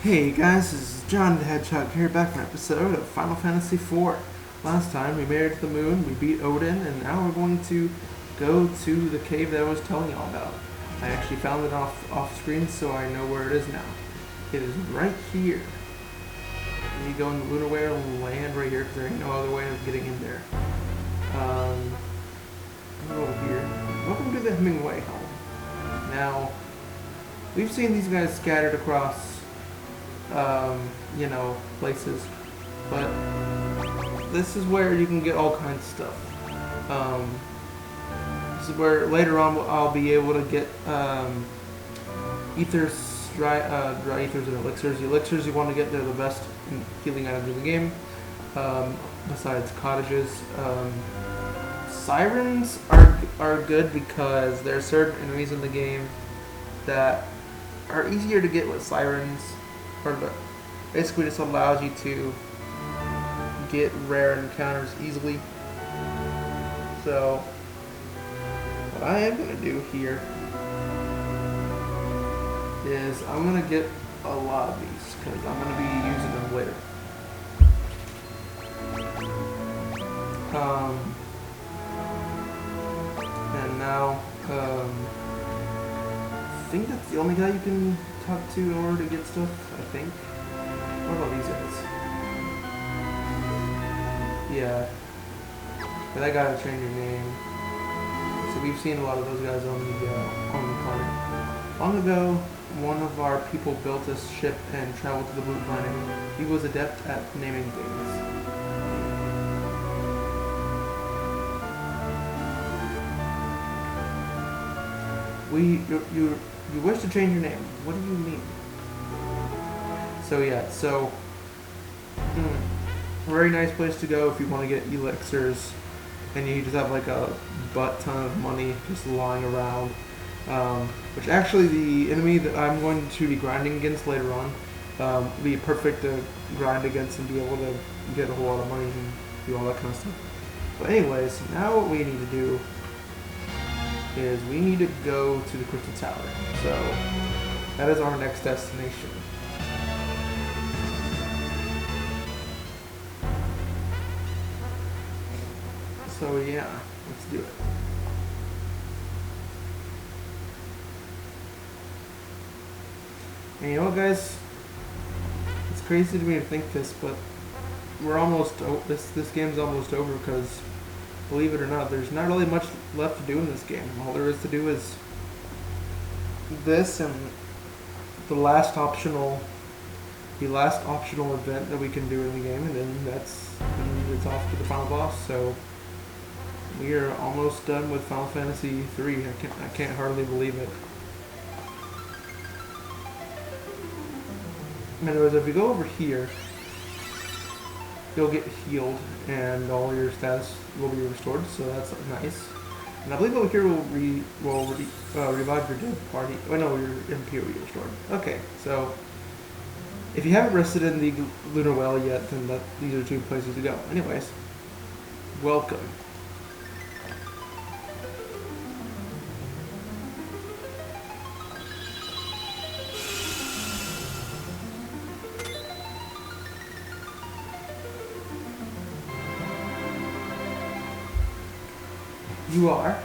Hey guys, this is John the Hedgehog here, back for an episode of Final Fantasy IV. Last time we made it to the moon, we beat Odin, and now we're going to go to the cave that I was telling y'all about. I actually found it off screen, so I know where it is now. It is right here. You go in the lunar way and land right here because there ain't no other way of getting in there. Go over here. Welcome to the Hemingway home. Now, we've seen these guys scattered across places. But this is where you can get all kinds of stuff. This is where later on I'll be able to get ethers, dry ethers and elixirs. The elixirs you want to get, they're the best healing items in the game. Besides cottages, sirens are good because there are certain enemies in the game that are easier to get with sirens, or basically just allows you to get rare encounters easily. So what I am going to do here is I'm going to get a lot of these because I'm going to be using them later. And now I think that's the only guy you can talk to in order to get stuff, I think. What about these guys? Yeah. But I gotta change your name. So we've seen a lot of those guys on the planet. Long ago, one of our people built a ship and traveled to the blue planet. He was adept at naming things. You wish to change your name. What do you mean? So yeah, very nice place to go if you want to get elixirs and you just have like a butt ton of money just lying around. Which actually the enemy that I'm going to be grinding against later on will be perfect to grind against and be able to get a whole lot of money and do all that kind of stuff. But anyways, now what we need to do is we need to go to the Crystal Tower. So that is our next destination. So yeah, let's do it. And you know what, guys? It's crazy to me to think this, but we're almost this game's almost over because, believe it or not, there's not really much left to do in this game. All there is to do is this and the last optional event that we can do in the game, and then it's off to the final boss. So we are almost done with Final Fantasy III. I can't hardly believe it. Anyways, if you go over here, you'll get healed and all your stats will be restored, so that's nice. And I believe over here will revive your dead party. Oh no, your MP will be restored. Okay, so if you haven't rested in the Lunar Well yet, then these are two places to go. Anyways, welcome. You are.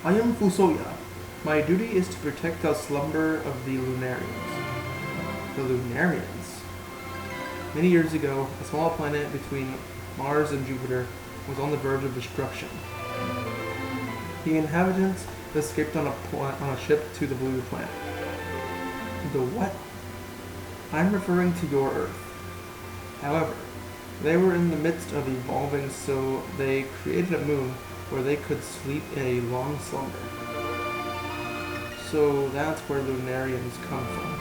I am Fusoya. My duty is to protect the slumber of the Lunarians. The Lunarians? Many years ago, a small planet between Mars and Jupiter was on the verge of destruction. The inhabitants escaped on a ship to the blue planet. The what? I'm referring to your Earth. However, they were in the midst of evolving, so they created a moon where they could sleep in a long slumber. So that's where Lunarians come from.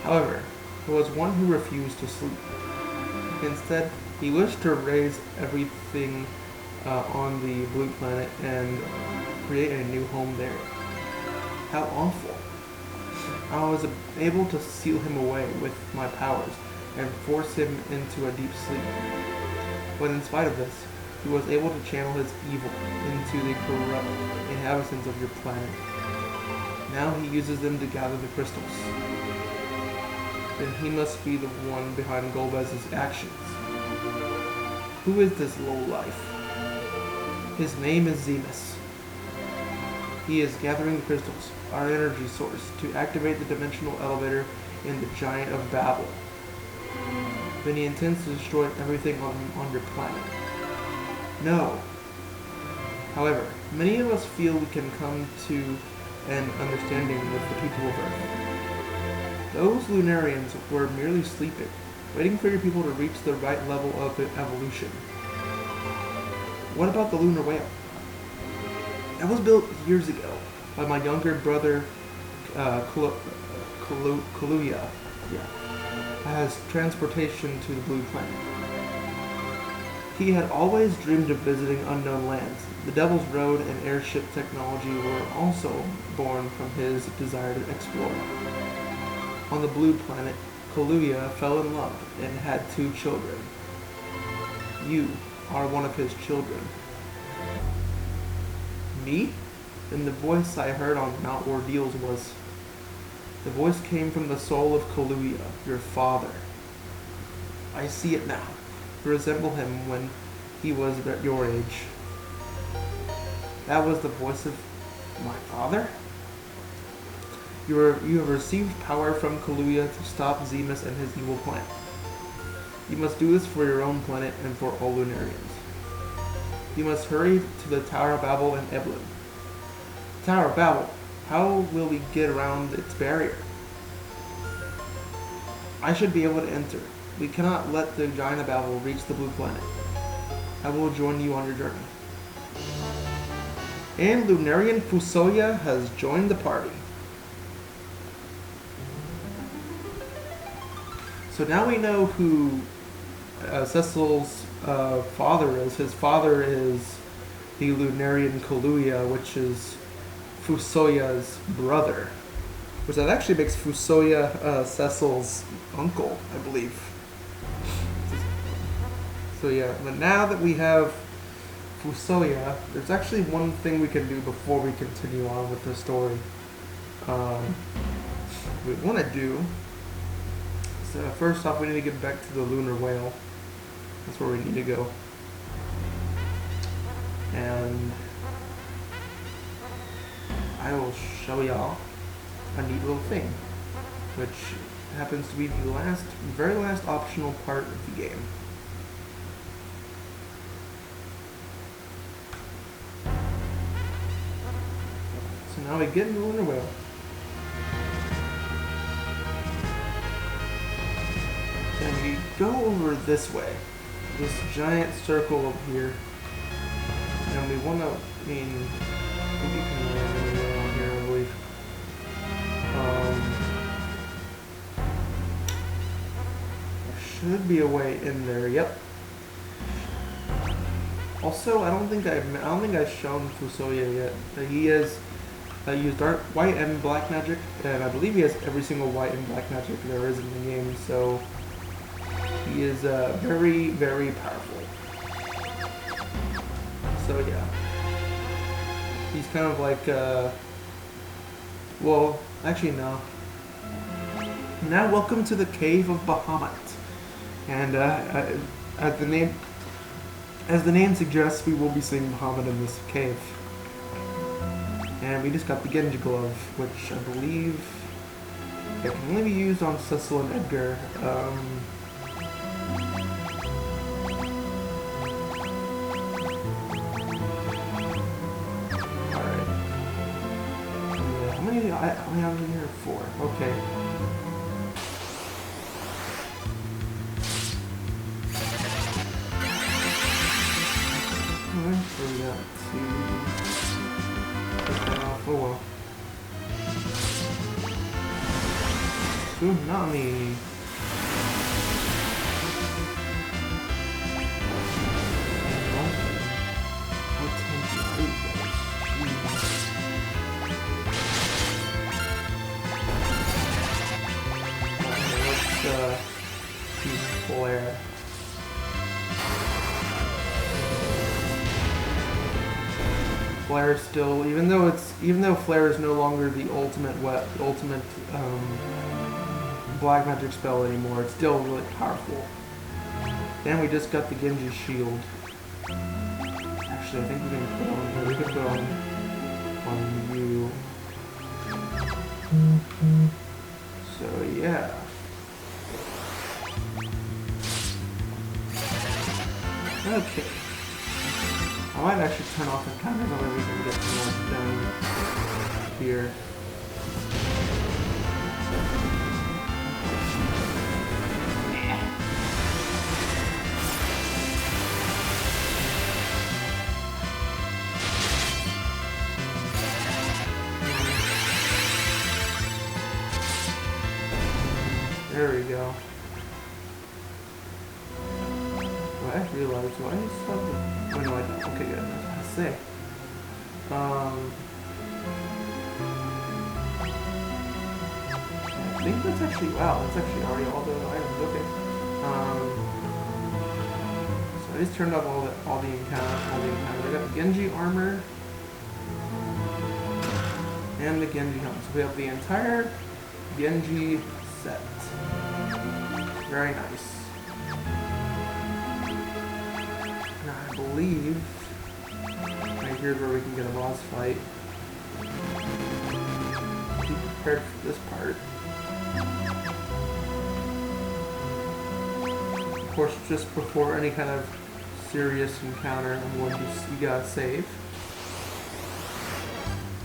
However, there was one who refused to sleep. Instead, he wished to raise everything on the blue planet and create a new home there. How awful. I was able to seal him away with my powers and force him into a deep sleep. But in spite of this, he was able to channel his evil into the corrupt inhabitants of your planet. Now he uses them to gather the crystals. then he must be the one behind Golbez's actions. Who is this lowlife? His name is Zemus. He is gathering the crystals, our energy source, to activate the dimensional elevator in the Giant of Babel. Then he intends to destroy everything on your planet. No. However, many of us feel we can come to an understanding with the people of Earth. Those Lunarians were merely sleeping, waiting for your people to reach the right level of evolution. What about the lunar whale? That was built years ago by my younger brother, Kaluuya, as transportation to the Blue Planet. He had always dreamed of visiting unknown lands. The Devil's Road and airship technology were also born from his desire to explore. On the Blue Planet, Kaluuya fell in love and had 2 children. You are one of his children. Me? Then the voice I heard on Mount Ordeals was... The voice came from the soul of Kaluuya, your father. I see it now. You resemble him when he was at your age. That was the voice of my father? You have received power from Kaluuya to stop Zemus and his evil plan. You must do this for your own planet and for all Lunarians. You must hurry to the Tower of Babel in Eblan. Tower of Babel, how will we get around its barrier? I should be able to enter. We cannot let the Giant of Babel reach the Blue Planet. I will join you on your journey. And Lunarian Fusoya has joined the party. So now we know who Cecil's father is. His father is the Lunarian Kaluuya, which is Fusoya's brother. Which that actually makes Fusoya Cecil's uncle, I believe. So yeah, but now that we have Fusoya, there's actually one thing we can do before we continue on with the story. We want to do... So first off, we need to get back to the lunar whale. That's where we need to go. And I will show y'all a neat little thing, which happens to be the very last optional part of the game. So now we get in the lunar whale. And we go over this way, this giant circle up here, and we want to, I think you can land anywhere on here, I believe. There should be a way in there. Yep. Also, I don't think I've shown Fusoya yet. He has used white and black magic, and I believe he has every single white and black magic there is in the game. So he is very, very powerful. So yeah, he's kind of like well, actually no. Now welcome to the Cave of Bahamut, and as the name suggests, we will be seeing Bahamut in this cave. And we just got the Genji glove, which I believe it can only be used on Cecil and Edgar. Alright. How many have in here? 4. Okay. Alright, so we got 2. Oh well. Tsunami. Let's use Flare. Flare still, even though Flare is no longer the ultimate black magic spell anymore. It's still really powerful. Then we just got the Genji shield. Actually, I think we can put on here. We could put on you. So yeah. Okay. I might actually turn off the counters so that we can get more done here. There we go. Well, I realized why I still have the... Oh, no, I don't. Okay, good. That's what I say. I think that's actually... Wow, that's actually already all the items. Okay. So I just turned off all the encounters. I got the Genji armor. And the Genji helmet. So we have the entire Genji set. Very nice. Now I believe right here's where we can get a boss fight. Be prepared for this part. Of course, just before any kind of serious encounter, I'm going to you gotta save.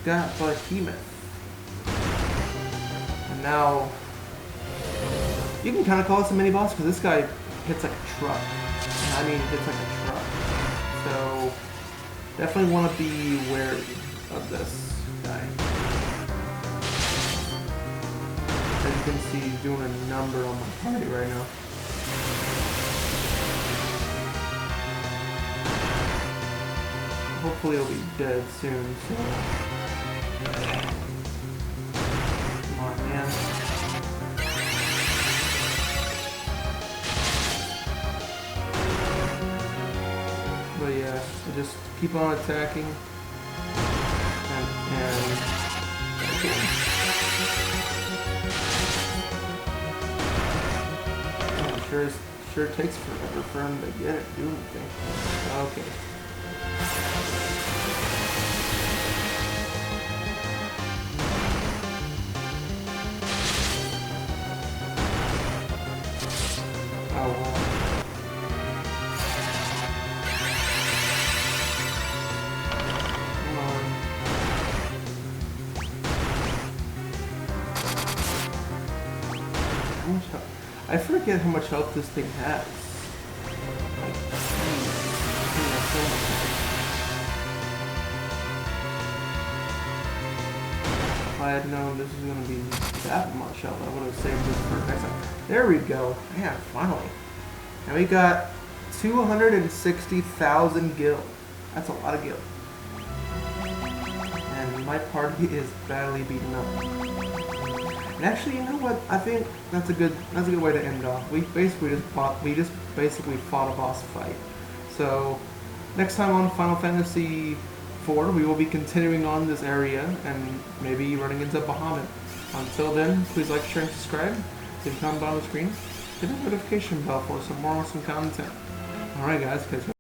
Got Behemoth. And now you can kind of call this a mini boss because this guy hits like a truck. I mean, hits like a truck. So definitely want to be wary of this guy. As you can see, he's doing a number on my party right now. Hopefully he'll be dead soon. So. Come on, man. But yeah, so just keep on attacking, and okay. Oh, sure takes forever for him to get it, do anything. Okay. Oh wow. I forget how much health this thing has. Like, if I had known this was going to be that much health, I would have saved this for next time. There we go. Man, finally. And we got 260,000 gil. That's a lot of gil. And my party is badly beaten up. And actually, you know what? I think that's a good way to end off. We just basically fought a boss fight. So next time on Final Fantasy IV, we will be continuing on this area and maybe running into Bahamut. Until then, please like, share, and subscribe. If you come on the screen, hit the notification bell for some more awesome content. Alright guys, catch you.